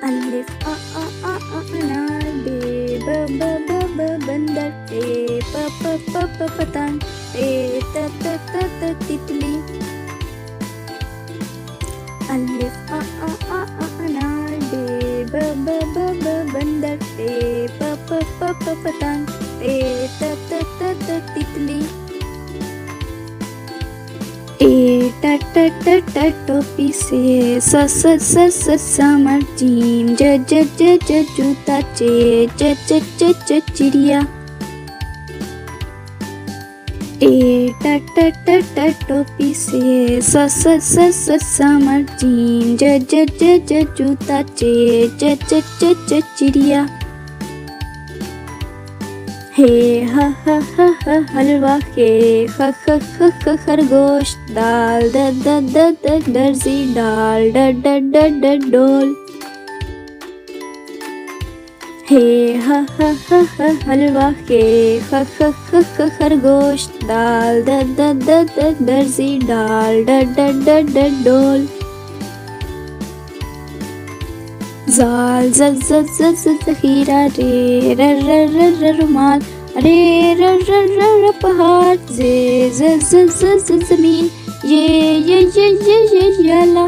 अलिफ अनार, बे ब बंदर, पे प पतंग, ते त तितली। अलिफ अनार, बे ब बंदर, पे प पतंग, ते त तितली। टे टोपी से स समर, जीम ज जूता, च चिड़िया। टे टोपी से स समर, जीम ज जूता, च चिड़िया। हे ह हलवा, के ख खरगोश, दाल द दर्जी, डाल ड डोल। हे ह हलवा, के ख खरगोश, दाल द दर्जी, डाल ड डोल। जाल ज़ख़ीरा, रे र रुमाल, रे पहाड़, जे ज़मीन, ये याला।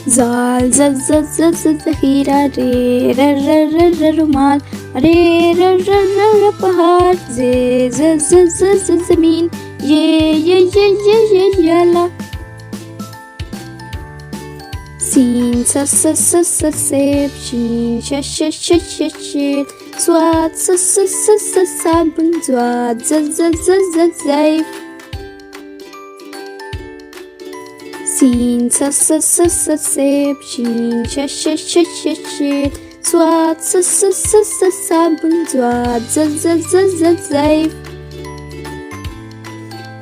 जाल ज़ख़ीरा, रे र रुमाल, रे पहाड़, जे ज़मीन, ये याला। सीन सेब, शीन शेर, स्वाद साबुन, ज़्वाद ज़ैफ़। सीन सेब, शीन शेर, स्वाद साबुन, ज़्वाद ज़ैफ़।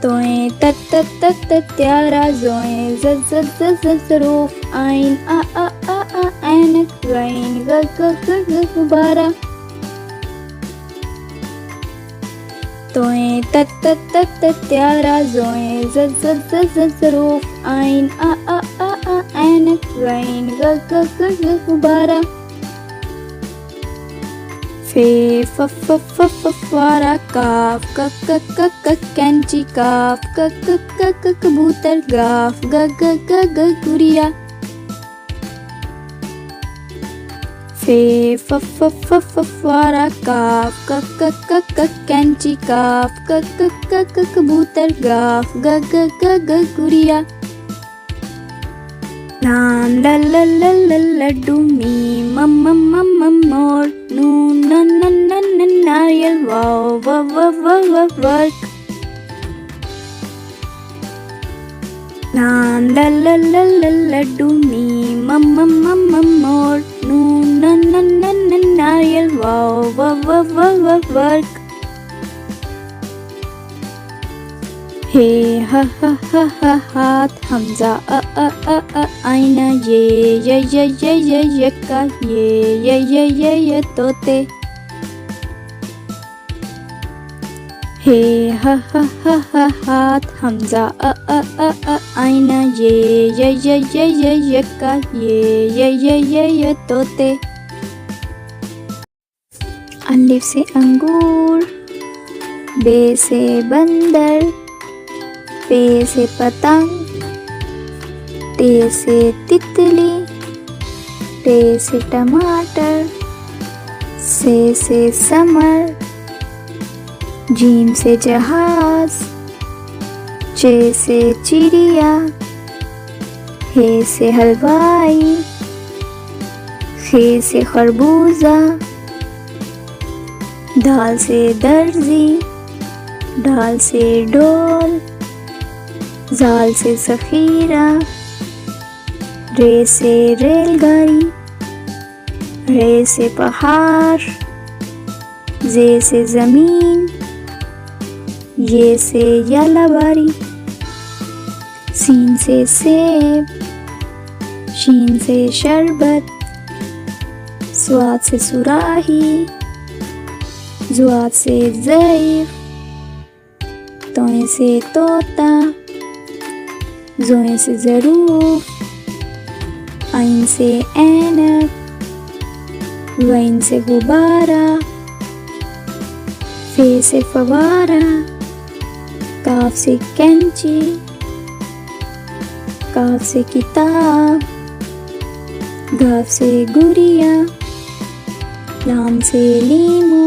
तोएं त्यारा, जोएं ज़रूफ, आइन ऐनक, गैन गुब्बारा। तोएं त्यारा, जोएं ज़रूफ, आइन ऐनक, गैन गुब्बारा। फे फवारा, काफ कैंची, काफ कबूतर, गाफ गुड़िया। फे फवारा, काफ कैंची, काफ कबूतर, गाफ गुड़िया। लाम लड्डू, मीम मोर, नून नारियल, वाव वर्क। लाम लड्डू, मीम मोर, नून नारियल, वाव वर्क। हे ह हाथ, हमजा आईना, ये यक्का, ये तोते। हे ह हाथ, हमजा आईना, ये यक्का, ये तोते। अलिफ से अंगूर, बे से बंदर, पे से पतंग, ते से तितली, टे से टमाटर, से समर, जीम से जहाज, चे से चिड़िया, हे से हलवाई, खे से खरबूजा, दाल से दर्जी, डाल से डोल, जाल से ज़ख़ीरा, रे से रेलगाड़ी, रे से पहाड़, जे से ज़मीन, ये से यालाबारी। सीन से सेब, शीन से शरबत, स्वाद से सुराही, ज़्वाद से ज़ैफ़, तोएं से तोता, जोएं से ज़रूफ, आइन से ऐनक, वैन से गुब्बारा, फे से फवारा, काफ से कैंची, काफ से किताब, गाफ से गुड़िया, लाम से लीमू,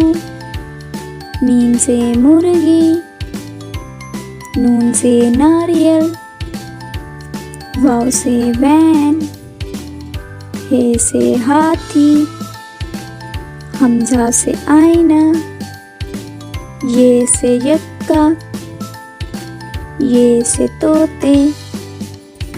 मीम से मुर्गी, नून से नारियल, वाव से वैन, हे से हाथी, हमजा से आईना, ये से यक्का, ये से तोते,